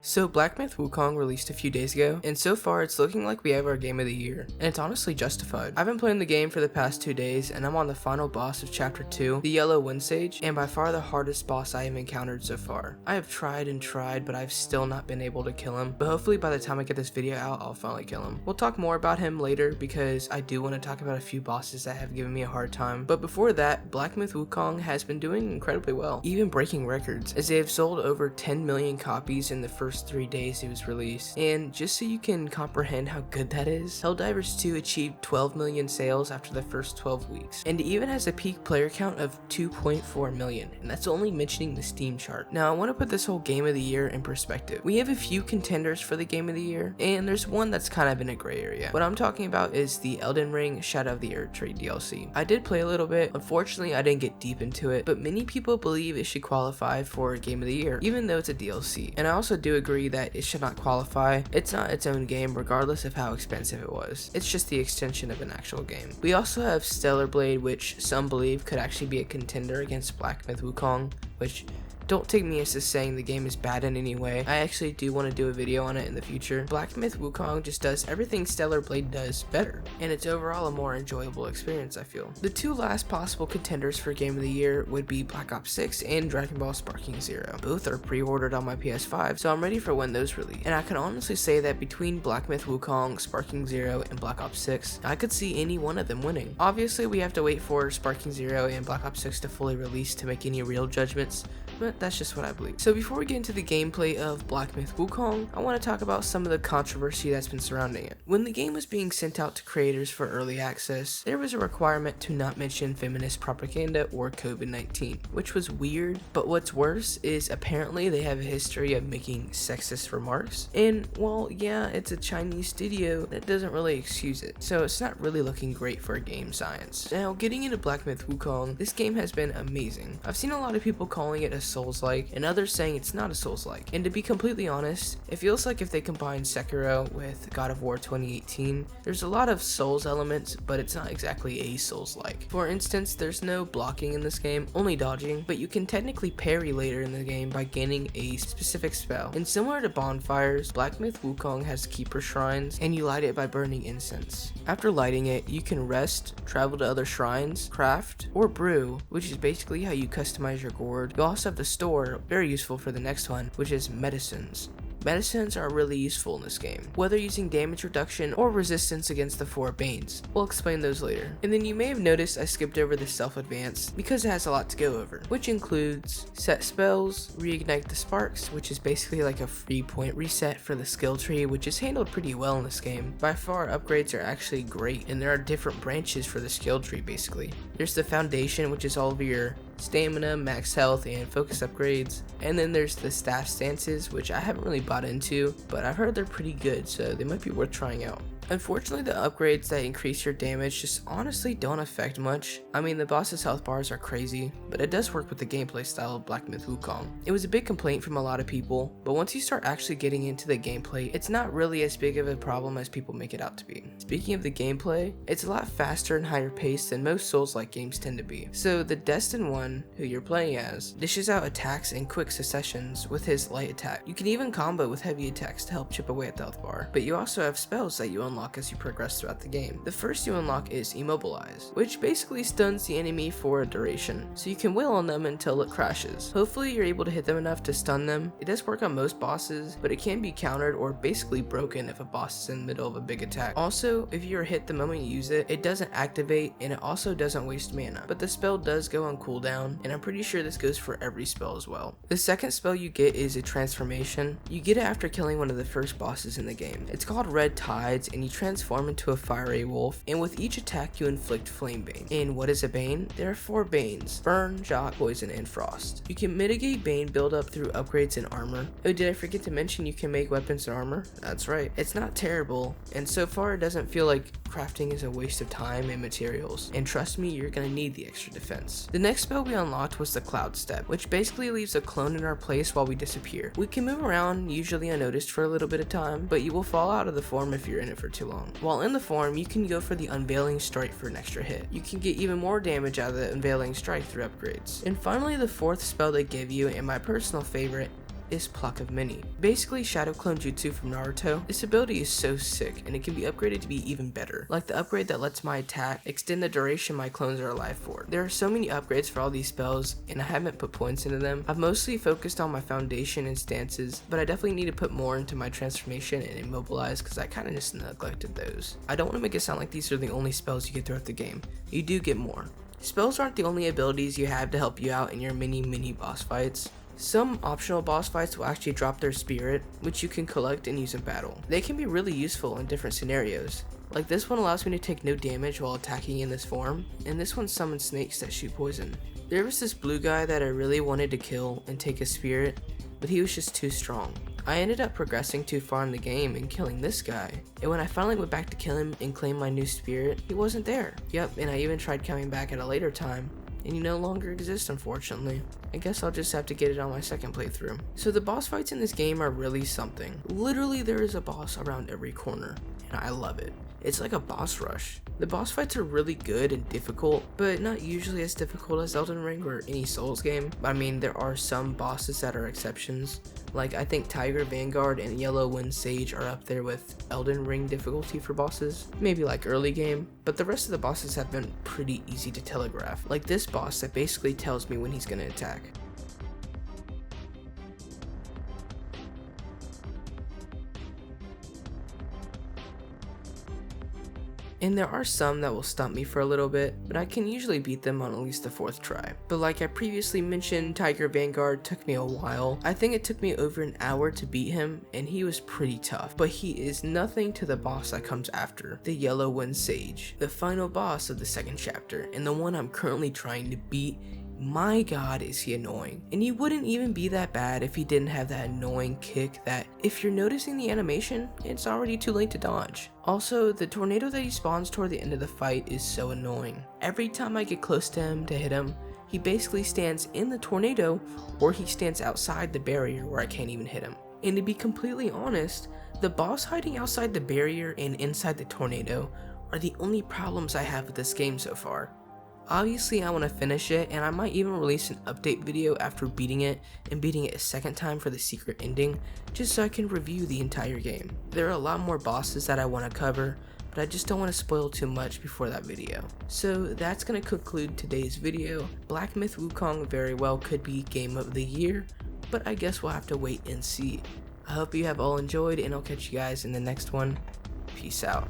So Black Myth Wukong released a few days ago, and so far it's looking like we have our game of the year, and it's honestly justified. I've been playing the game for the past 2 days, and I'm on the final boss of Chapter 2, the Yellow Wind Sage, and by far the hardest boss I have encountered so far. I have tried and tried, but I've still not been able to kill him, but hopefully by the time I get this video out, I'll finally kill him. We'll talk more about him later, because I do want to talk about a few bosses that have given me a hard time, but before that, Black Myth Wukong has been doing incredibly well, even breaking records, as they have sold over 10 million copies in the first 3 days it was released. And just so you can comprehend how good that is, Helldivers 2 achieved 12 million sales after the first 12 weeks, and it even has a peak player count of 2.4 million, and that's only mentioning the Steam chart. Now I want to put this whole game of the year in perspective. We have a few contenders for the game of the year, and there's one that's kind of in a gray area. What I'm talking about is the Elden Ring Shadow of the Erdtree DLC. I did play a little bit, unfortunately I didn't get deep into it, but many people believe it should qualify for game of the year, even though it's a DLC. And I also do agree that it should not qualify. It's not its own game regardless of how expensive it was. It's just the extension of an actual game. We also have Stellar Blade, which some believe could actually be a contender against Black Myth Wukong, which don't take me as just saying the game is bad in any way. I actually do want to do a video on it in the future. Black Myth Wukong just does everything Stellar Blade does better, and it's overall a more enjoyable experience, I feel. The two last possible contenders for game of the year would be Black Ops 6 and Dragon Ball Sparking Zero. Both are pre-ordered on my PS5, so I'm ready for when those release. And I can honestly say that between Black Myth Wukong, Sparking Zero, and Black Ops 6, I could see any one of them winning. Obviously, we have to wait for Sparking Zero and Black Ops 6 to fully release to make any real judgments, but that's just what I believe. So before we get into the gameplay of Black Myth Wukong, I want to talk about some of the controversy that's been surrounding it. When the game was being sent out to creators for early access, there was a requirement to not mention feminist propaganda or COVID-19, which was weird, but what's worse is apparently they have a history of making sexist remarks, and well, yeah, it's a Chinese studio, that doesn't really excuse it, so it's not really looking great for game science. Now, getting into Black Myth Wukong, this game has been amazing. I've seen a lot of people calling it a Souls-like, and others saying it's not a Souls-like. And to be completely honest, it feels like if they combine Sekiro with God of War 2018, there's a lot of Souls elements, but it's not exactly a Souls-like. For instance, there's no blocking in this game, only dodging, but you can technically parry later in the game by gaining a specific spell. And similar to bonfires, Black Myth Wukong has keeper shrines, and you light it by burning incense. After lighting it, you can rest, travel to other shrines, craft, or brew, which is basically how you customize your gourd. You also have the store, very useful for the next one, which is medicines. Medicines are really useful in this game, whether using damage reduction or resistance against the 4 Banes. We'll explain those later. And then you may have noticed I skipped over the self-advance because it has a lot to go over, which includes set spells, reignite the sparks, which is basically like a free point reset for the skill tree, which is handled pretty well in this game. By far, upgrades are actually great, and there are different branches for the skill tree basically. There's the foundation, which is all of your stamina, max health, and focus upgrades, and then there's the staff stances, which I haven't really bought into, but I've heard they're pretty good, so they might be worth trying out. Unfortunately, the upgrades that increase your damage just honestly don't affect much. I mean, the boss's health bars are crazy, but it does work with the gameplay style of Black Myth Wukong. It was a big complaint from a lot of people, but once you start actually getting into the gameplay, it's not really as big of a problem as people make it out to be. Speaking of the gameplay, it's a lot faster and higher paced than most Souls-like games tend to be. So the Destined one, who you're playing as, dishes out attacks in quick successions with his light attack. You can even combo with heavy attacks to help chip away at the health bar, but you also have spells that you unlock as you progress throughout the game. The first you unlock is Immobilize, which basically stuns the enemy for a duration, so you can wail on them until it crashes. Hopefully you're able to hit them enough to stun them. It does work on most bosses, but it can be countered or basically broken if a boss is in the middle of a big attack. Also, if you're hit the moment you use it, it doesn't activate, and it also doesn't waste mana, but the spell does go on cooldown, and I'm pretty sure this goes for every spell as well. The second spell you get is a transformation. You get it after killing one of the first bosses in the game. It's called Red Tides, and you transform into a fiery wolf, and with each attack you inflict flame bane. And what is a bane? There are 4 banes: burn, shock, poison, and frost. You can mitigate bane buildup through upgrades in armor. Oh, did I forget to mention you can make weapons and armor? That's right. It's not terrible, and so far it doesn't feel like crafting is a waste of time and materials, and trust me, you're gonna need the extra defense. The next spell we unlocked was the Cloud Step, which basically leaves a clone in our place while we disappear. We can move around, usually unnoticed for a little bit of time, but you will fall out of the form if you're in it for too long. While in the form, you can go for the Unveiling Strike for an extra hit. You can get even more damage out of the Unveiling Strike through upgrades. And finally, the fourth spell they give you, and my personal favorite, is Pluck of Many. Basically Shadow Clone Jutsu from Naruto. This ability is so sick and it can be upgraded to be even better. Like the upgrade that lets my attack extend the duration my clones are alive for. There are so many upgrades for all these spells and I haven't put points into them. I've mostly focused on my foundation and stances, but I definitely need to put more into my transformation and immobilize because I kind of just neglected those. I don't want to make it sound like these are the only spells you get throughout the game. You do get more. Spells aren't the only abilities you have to help you out in your mini boss fights. Some optional boss fights will actually drop their spirit, which you can collect and use in battle. They can be really useful in different scenarios. Like this one allows me to take no damage while attacking in this form, and this one summons snakes that shoot poison. There was this blue guy that I really wanted to kill and take his spirit, but he was just too strong. I ended up progressing too far in the game and killing this guy, and when I finally went back to kill him and claim my new spirit, he wasn't there. Yep, and I even tried coming back at a later time, and he no longer exists unfortunately. I guess I'll just have to get it on my second playthrough. So the boss fights in this game are really something. Literally there is a boss around every corner, and I love it. It's like a boss rush. The boss fights are really good and difficult, but not usually as difficult as Elden Ring or any Souls game. I mean, there are some bosses that are exceptions. Like I think Tiger Vanguard and Yellow Wind Sage are up there with Elden Ring difficulty for bosses. Maybe like early game, but the rest of the bosses have been pretty easy to telegraph. Like this boss that basically tells me when he's gonna attack. And there are some that will stump me for a little bit, but I can usually beat them on at least the 4th try. But like I previously mentioned, Tiger Vanguard took me a while. I think it took me over an hour to beat him, and he was pretty tough. But he is nothing to the boss that comes after, the Yellow Wind Sage, the final boss of the 2nd chapter, and the one I'm currently trying to beat. My god, is he annoying. And he wouldn't even be that bad if he didn't have that annoying kick that, if you're noticing the animation, it's already too late to dodge. Also, the tornado that he spawns toward the end of the fight is so annoying. Every time I get close to him to hit him, he basically stands in the tornado or he stands outside the barrier where I can't even hit him. And to be completely honest, the boss hiding outside the barrier and inside the tornado are the only problems I have with this game so far. Obviously I want to finish it, and I might even release an update video after beating it and beating it a second time for the secret ending, just so I can review the entire game. There are a lot more bosses that I want to cover, but I just don't want to spoil too much before that video. So that's going to conclude today's video. Black Myth Wukong very well could be Game of the Year, but I guess we'll have to wait and see. I hope you have all enjoyed, and I'll catch you guys in the next one. Peace out.